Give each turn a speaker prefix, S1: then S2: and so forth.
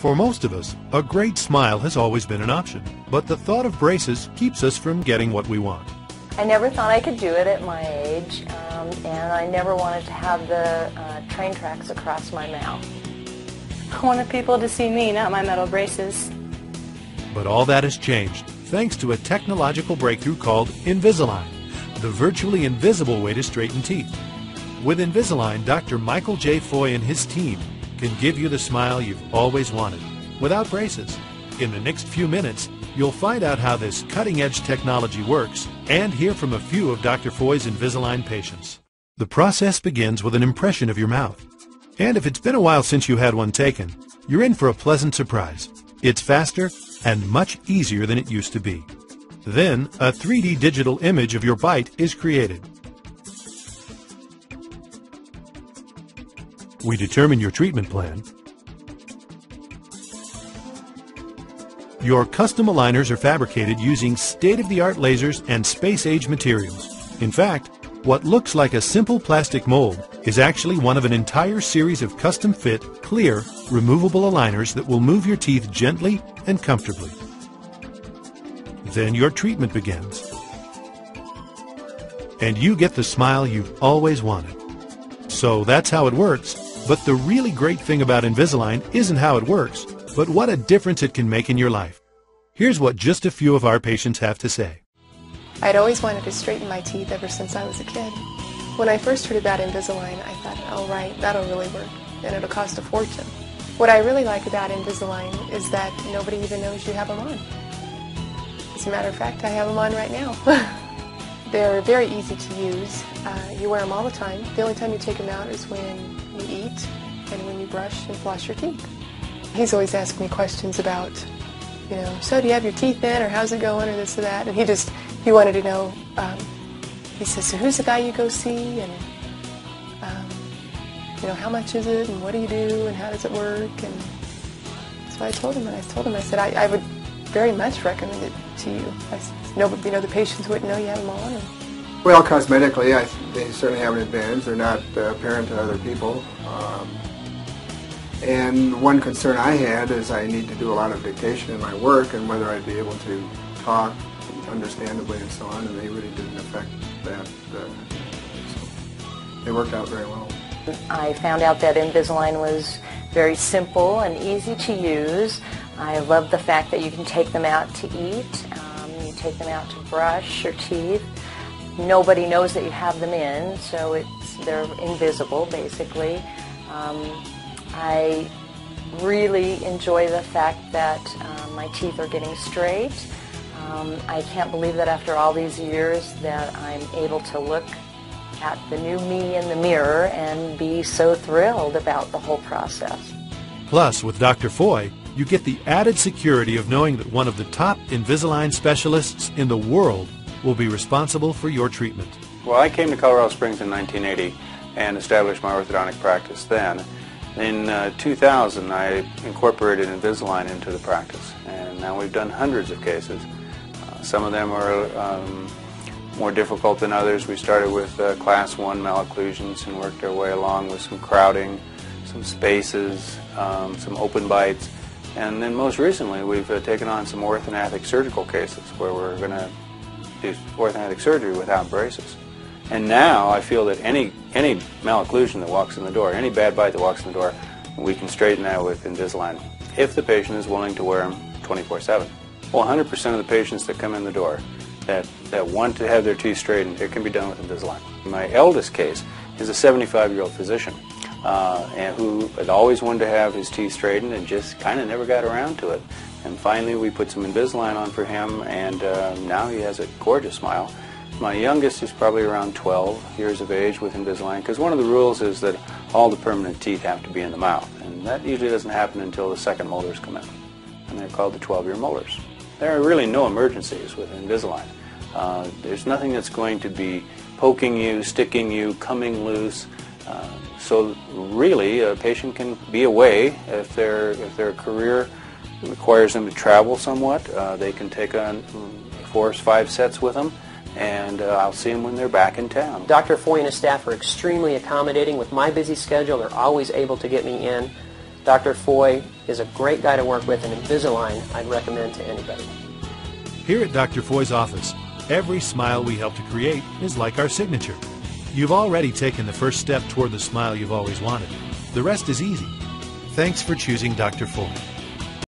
S1: For most of us, a great smile has always been an option, but the thought of braces keeps us from getting what we want.
S2: I never thought I could do it at my age, and I never wanted to have the train tracks across my mouth.
S3: I wanted people to see me, not my metal braces.
S1: But all that has changed thanks to a technological breakthrough called Invisalign, the virtually invisible way to straighten teeth. With Invisalign, Dr. Micheal J. Foy and his team can give you the smile you've always wanted, without braces. In the next few minutes, you'll find out how this cutting-edge technology works and hear from a few of Dr. Foy's Invisalign patients. The process begins with an impression of your mouth. And if it's been a while since you had one taken, you're in for a pleasant surprise. It's faster and much easier than it used to be. Then, a 3D digital image of your bite is created. We determine your treatment plan. Your custom aligners are fabricated using state-of-the-art lasers and space-age materials. In fact, what looks like a simple plastic mold is actually one of an entire series of custom-fit, clear, removable aligners that will move your teeth gently and comfortably. Then your treatment begins. And you get the smile you've always wanted. So that's how it works. But the really great thing about Invisalign isn't how it works, but what a difference it can make in your life. Here's what just a few of our patients have to say.
S4: I'd always wanted to straighten my teeth ever since I was a kid. When I first heard about Invisalign, I thought, oh right, that'll really work, and it'll cost a fortune. What I really like about Invisalign is that nobody even knows you have them on. As a matter of fact, I have them on right now. They're very easy to use. You wear them all the time. The only time you take them out is when you eat and when you brush and floss your teeth. He's always asking me questions about, so do you have your teeth in, or how's it going, or this or that, and he wanted to know, he says, so who's the guy you go see, and how much is it, and what do you do, and how does it work, and so I told him, I said, I would very much recommend it to you. I said, the patients wouldn't know you have them on.
S5: Well, cosmetically, they certainly have an advantage. They're not apparent to other people. And one concern I had is I need to do a lot of dictation in my work, and whether I'd be able to talk understandably and so on, and they really didn't affect that. So they worked out very well.
S2: I found out that Invisalign was very simple and easy to use. I love the fact that you can take them out to eat, you take them out to brush your teeth. Nobody knows that you have them in, so they're invisible basically. I really enjoy the fact that my teeth are getting straight. I can't believe that after all these years that I'm able to look at the new me in the mirror and be so thrilled about the whole process.
S1: Plus, with Dr. Foy, you get the added security of knowing that one of the top Invisalign specialists in the world will be responsible for your treatment.
S6: Well, I came to Colorado Springs in 1980 and established my orthodontic practice then. In 2000, I incorporated Invisalign into the practice, and now we've done hundreds of cases. Some of them are more difficult than others. We started with class 1 malocclusions and worked our way along with some crowding, some spaces, some open bites, and then most recently we've taken on some orthodontic surgical cases where we're going to do orthodontic surgery without braces. And now I feel that any malocclusion that walks in the door, any bad bite that walks in the door, we can straighten that with Invisalign if the patient is willing to wear them 24/7. Well, 100% of the patients that come in the door that want to have their teeth straightened, it can be done with Invisalign. My eldest case is a 75-year-old physician and who had always wanted to have his teeth straightened and just kind of never got around to it. And finally we put some Invisalign on for him, and now he has a gorgeous smile. My youngest is probably around 12 years of age with Invisalign, because one of the rules is that all the permanent teeth have to be in the mouth, and that usually doesn't happen until the second molars come in, and they're called the 12-year molars. There are really no emergencies with Invisalign. There's nothing that's going to be poking you, sticking you, coming loose. So really, a patient can be away if their career requires them to travel somewhat. They can take on 4 or 5 sets with them, and I'll see them when they're back in town.
S7: Dr. Foy and his staff are extremely accommodating. With my busy schedule, they're always able to get me in. Dr. Foy is a great guy to work with, and Invisalign I'd recommend to anybody.
S1: Here at Dr. Foy's office, every smile we help to create is like our signature. You've already taken the first step toward the smile you've always wanted. The rest is easy. Thanks for choosing Dr. Foy.